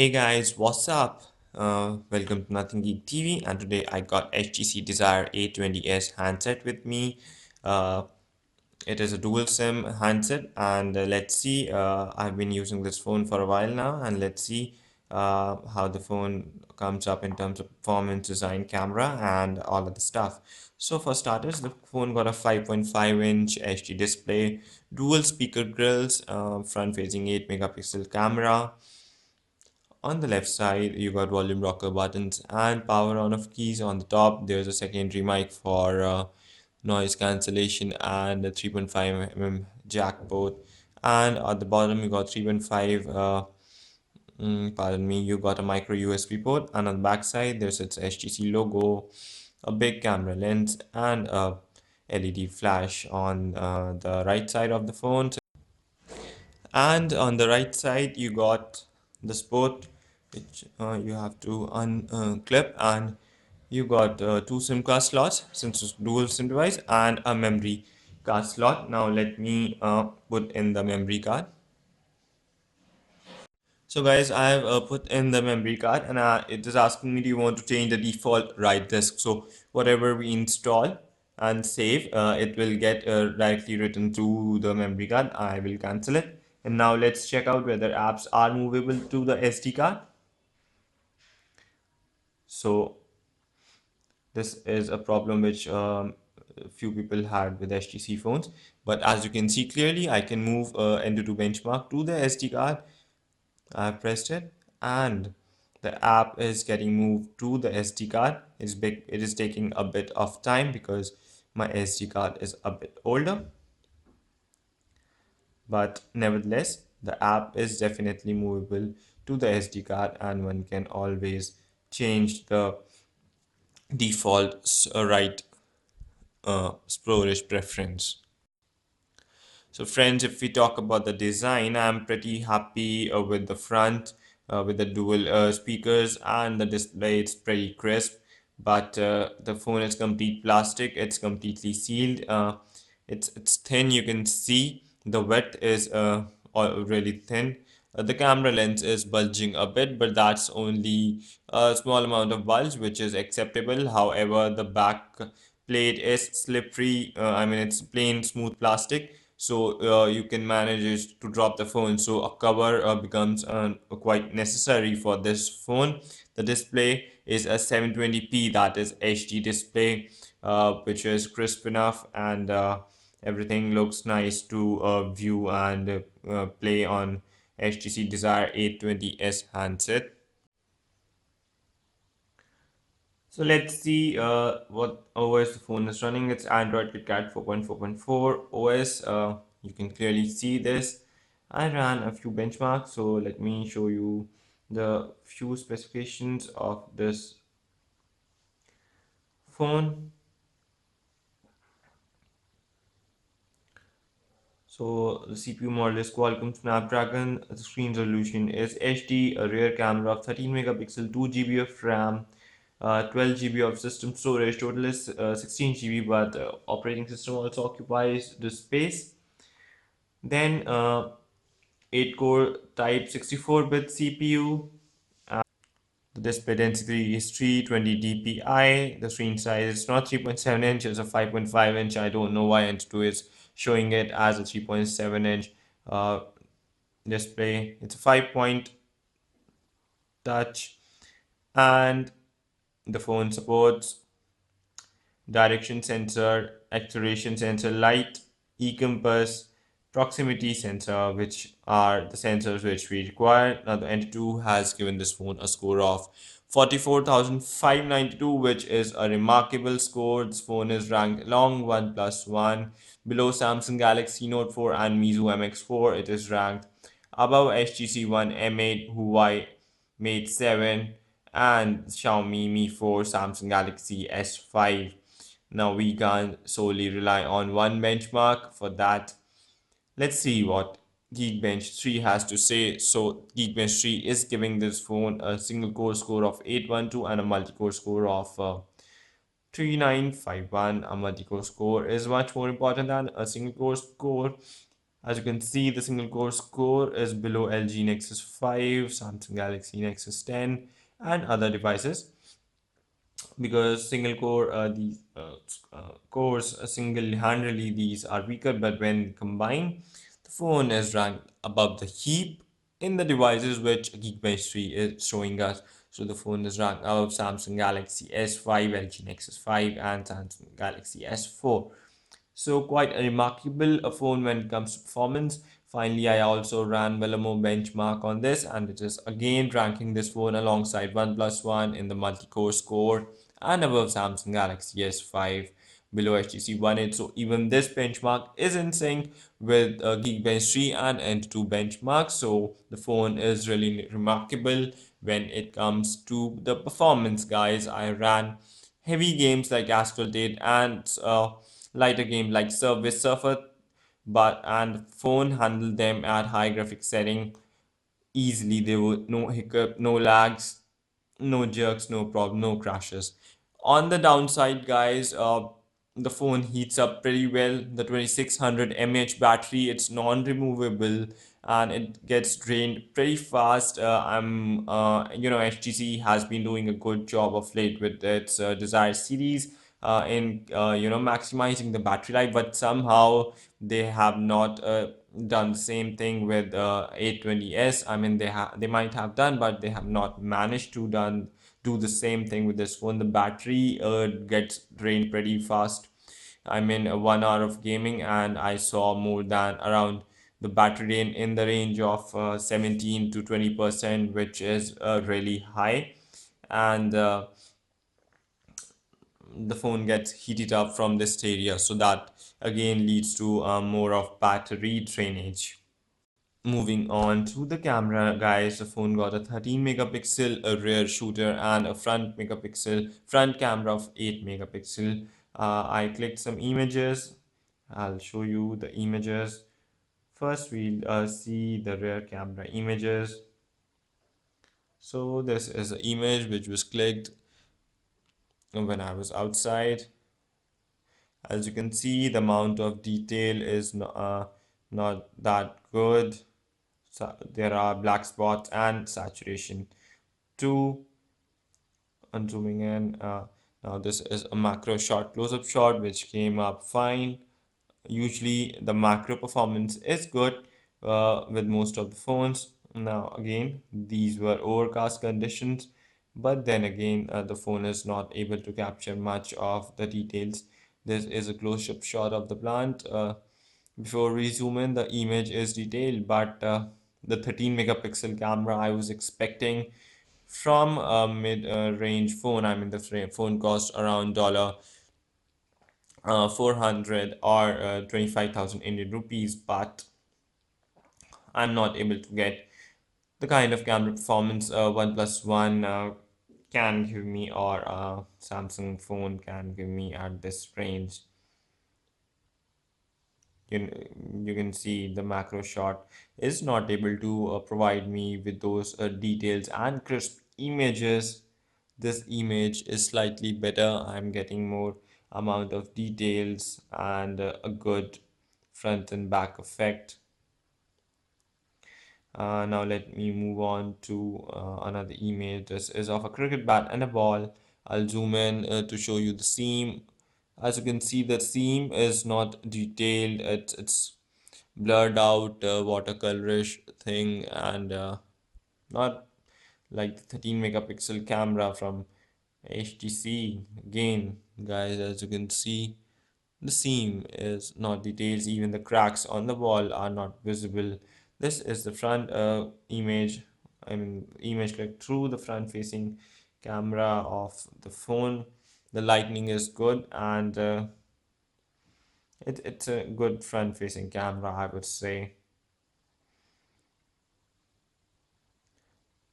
Hey guys, what's up? Welcome to Nothing Geek TV, and today I got HTC Desire A20s handset with me. Uh, it is a dual SIM handset, and let's see. I've been using this phone for a while now, and let's see how the phone comes up in terms of performance, design, camera, and all of the stuff. So for starters, the phone got a 5.5-inch HD display, dual speaker grills, front-facing 8 megapixel camera. On the left side, you got volume rocker buttons and power on off keys. On the top, there's a secondary mic for noise cancellation and a 3.5 mm jack port. And at the bottom, you got 3.5, pardon me, you got a micro USB port. And on the back side, there's its HTC logo, a big camera lens, and a LED flash on the right side of the phone. And on the right side you got the sport, which you have to unclip, and you got two SIM card slots since it's dual SIM device, and a memory card slot. Now let me put in the memory card. So guys, I have put in the memory card, and it is asking me, do you want to change the default write disk? So whatever we install and save, it will get directly written to the memory card. I will cancel it. And now let's check out whether apps are movable to the SD card. So this is a problem which few people had with HTC phones. But as you can see clearly, I can move Endo2 benchmark to the SD card. I pressed it, and the app is getting moved to the SD card. It is taking a bit of time because my SD card is a bit older, but nevertheless, the app is definitely movable to the SD card, and one can always change the default write storage preference. So friends, if we talk about the design, I'm pretty happy with the front, with the dual speakers, and the display. It's pretty crisp, but the phone is complete plastic. It's completely sealed. It's thin. You can see the width is really thin. The camera lens is bulging a bit, but that's only a small amount of bulge, which is acceptable. However, the back plate is slippery. I mean, it's plain smooth plastic, so you can manage it to drop the phone. So a cover becomes quite necessary for this phone. The display is a 720p, that is HD display, which is crisp enough, and everything looks nice to view and play on HTC Desire 820s handset. So let's see what OS the phone is running. It's Android KitKat 4.4.4 OS. You can clearly see this. I ran a few benchmarks, so let me show you the few specifications of this phone. So the CPU model is Qualcomm Snapdragon. The screen resolution is HD. A rear camera of 13 megapixel, 2 GB of RAM, 12 GB of system storage. Total is 16 GB, but operating system also occupies the space. Then 8 core type 64-bit CPU. The display density is 320 dpi. The screen size is not 3.7 inch, it's a 5.5 inch. I don't know why Antutu is showing it as a 3.7-inch display. It's a 5-point touch, and the phone supports direction sensor, acceleration sensor, light, e-compass, proximity sensor, which are the sensors which we require. Now the Antutu has given this phone a score of 44,592, which is a remarkable score. This phone is ranked along OnePlus One, below Samsung Galaxy Note 4 and Mizu MX4. It is ranked above HTC One M8, Huawei Mate 7, and Xiaomi Mi 4, Samsung Galaxy S5. Now we can't solely rely on one benchmark for that. Let's see what Geekbench 3 has to say. So Geekbench 3 is giving this phone a single core score of 812 and a multi-core score of 3951. A multi-core score is much more important than a single core score. As you can see, the single core score is below LG Nexus 5, Samsung Galaxy Nexus 10, and other devices, because single core these cores single-handedly these are weaker, but when combined, the phone is ranked above the heap in the devices which Geekbench 3 is showing us. So the phone is ranked above Samsung Galaxy S5, LG Nexus 5, and Samsung Galaxy S4. So quite a remarkable phone when it comes to performance. Finally, I also ran Velamo benchmark on this, and it is again ranking this phone alongside OnePlus One in the multi-core score and above Samsung Galaxy S5, below HTC One 8. So even this benchmark is in sync with Geekbench 3 and N2 benchmark. So the phone is really remarkable when it comes to the performance, guys. I ran heavy games like Astral Date and lighter game like Service Surfer, but and phone handled them at high graphics setting easily. There were no hiccup, no lags, no jerks, no problem, no crashes. On the downside, guys, the phone heats up pretty well. The 2600 mAh battery, it's non-removable and it gets drained pretty fast. HTC has been doing a good job of late with its Desire series in maximizing the battery life, but somehow they have not done the same thing with 820s. I mean, they might have done, but they have not managed to do the same thing with this phone. The battery gets drained pretty fast. I'm in 1 hour of gaming and I saw more than around the battery drain in the range of 17 to 20%, which is really high. And the phone gets heated up from this area, so that again leads to more of battery drainage. Moving on to the camera, guys, the phone got a 13 megapixel a rear shooter and a front camera of 8 megapixel. I clicked some images. I'll show you the images. First, we'll see the rear camera images. So this is an image which was clicked when I was outside. As you can see, the amount of detail is not that good. So there are black spots and saturation. Two, on zooming in. Now this is a macro shot, close-up shot, which came up fine. Usually the macro performance is good with most of the phones. Now again, these were overcast conditions, but then again, the phone is not able to capture much of the details. This is a close-up shot of the plant. Before we zoom in, the image is detailed, but the 13 megapixel camera I was expecting from a mid-range phone. I mean, the phone cost around dollar 400 or 25,000 Indian rupees, but I'm not able to get the kind of camera performance OnePlus One can give me, or Samsung phone can give me at this range. You can see the macro shot is not able to provide me with those details and crisp images. This image is slightly better. I'm getting more amount of details and a good front and back effect. Now let me move on to another image. This is of a cricket bat and a ball. I'll zoom in to show you the seam. As you can see, the seam is not detailed. It's blurred out watercolorish thing, and not like the 13 megapixel camera from HTC. Again, guys, as you can see, the seam is not detailed. Even the cracks on the wall are not visible. This is the front image. I mean, image clicked through the front facing camera of the phone. The lighting is good, and it's a good front facing camera, I would say,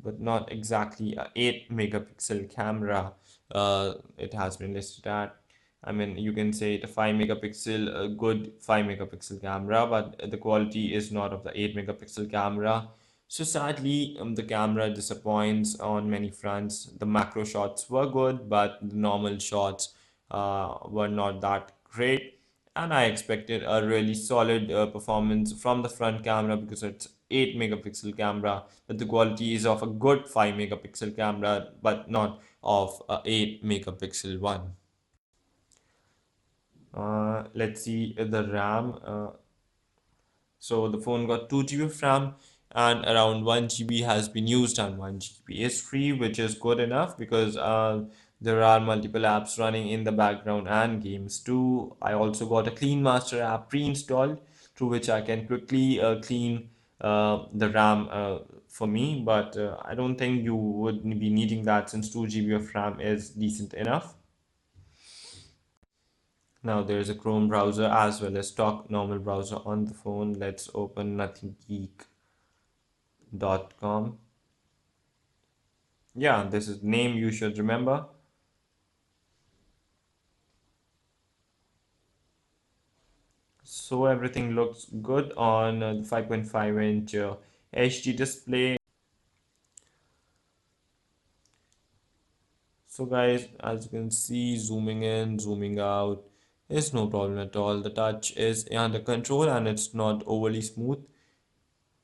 but not exactly a 8 megapixel camera it has been listed at. I mean, you can say it a 5 megapixel, a good 5 megapixel camera, but the quality is not of the 8 megapixel camera. So sadly, the camera disappoints on many fronts. The macro shots were good, but the normal shots were not that great. and I expected a really solid performance from the front camera because it's 8 megapixel camera, but the quality is of a good 5 megapixel camera, but not of a 8 megapixel one. Let's see the RAM. So the phone got 2 GB of RAM and around 1 GB has been used and 1 GB is free, which is good enough because there are multiple apps running in the background and games too. I also got a Clean Master app pre-installed through which I can quickly clean the RAM for me, but I don't think you would be needing that since 2 GB of RAM is decent enough. Now there's a Chrome browser as well as stock normal browser on the phone. Let's open nothinggeek.com. Yeah, this is name you should remember. So everything looks good on the 5.5-inch HD display. So guys, as you can see, zooming in, zooming out is no problem at all. The touch is under control and it's not overly smooth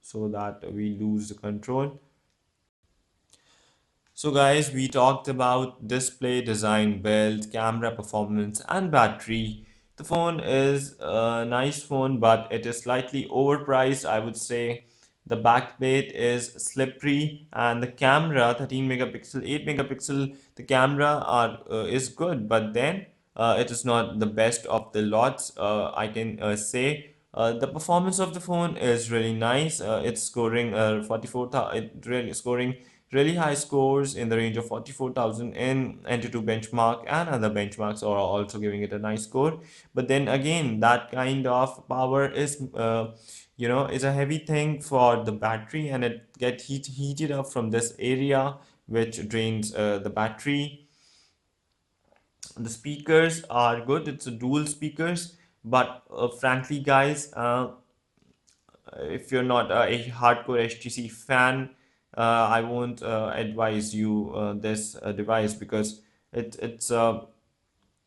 so that we lose the control. So guys, we talked about display, design, build, camera performance and battery. The phone is a nice phone, but it is slightly overpriced, I would say. The back plate is slippery and the camera 13 megapixel, 8 megapixel, the camera is good, but then it is not the best of the lots, I can say. The performance of the phone is really nice. It's scoring 44,000, it really scoring really high scores in the range of 44,000 in NT2 benchmark, and other benchmarks are also giving it a nice score. But then again, that kind of power is is a heavy thing for the battery, and it get heated up from this area which drains the battery. The speakers are good, it's a dual speakers, but frankly guys, if you're not a hardcore HTC fan, I won't advise you this device because it's a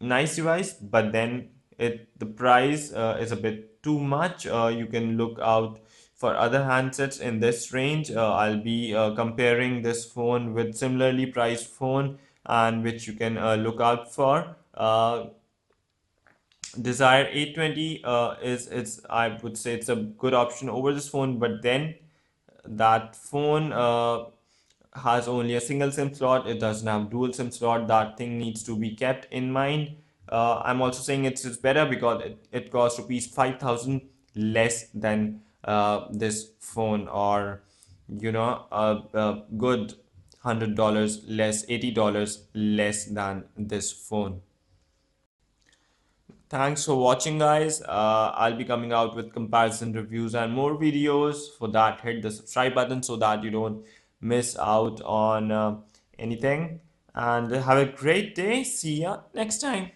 nice device, but then the price is a bit too much. You can look out for other handsets in this range. I'll be comparing this phone with similarly priced phone and which you can look out for. Desire 820 is it's I would say it's a good option over this phone, but then that phone has only a single SIM slot. It doesn't have dual SIM slot. That thing needs to be kept in mind. I'm also saying it's better because it costs rupees 5,000 less than this phone, or a good $100 less, $80 less than this phone. Thanks for watching, guys. I'll be coming out with comparison reviews and more videos. For that, hit the subscribe button so that you don't miss out on anything. And have a great day. See ya next time.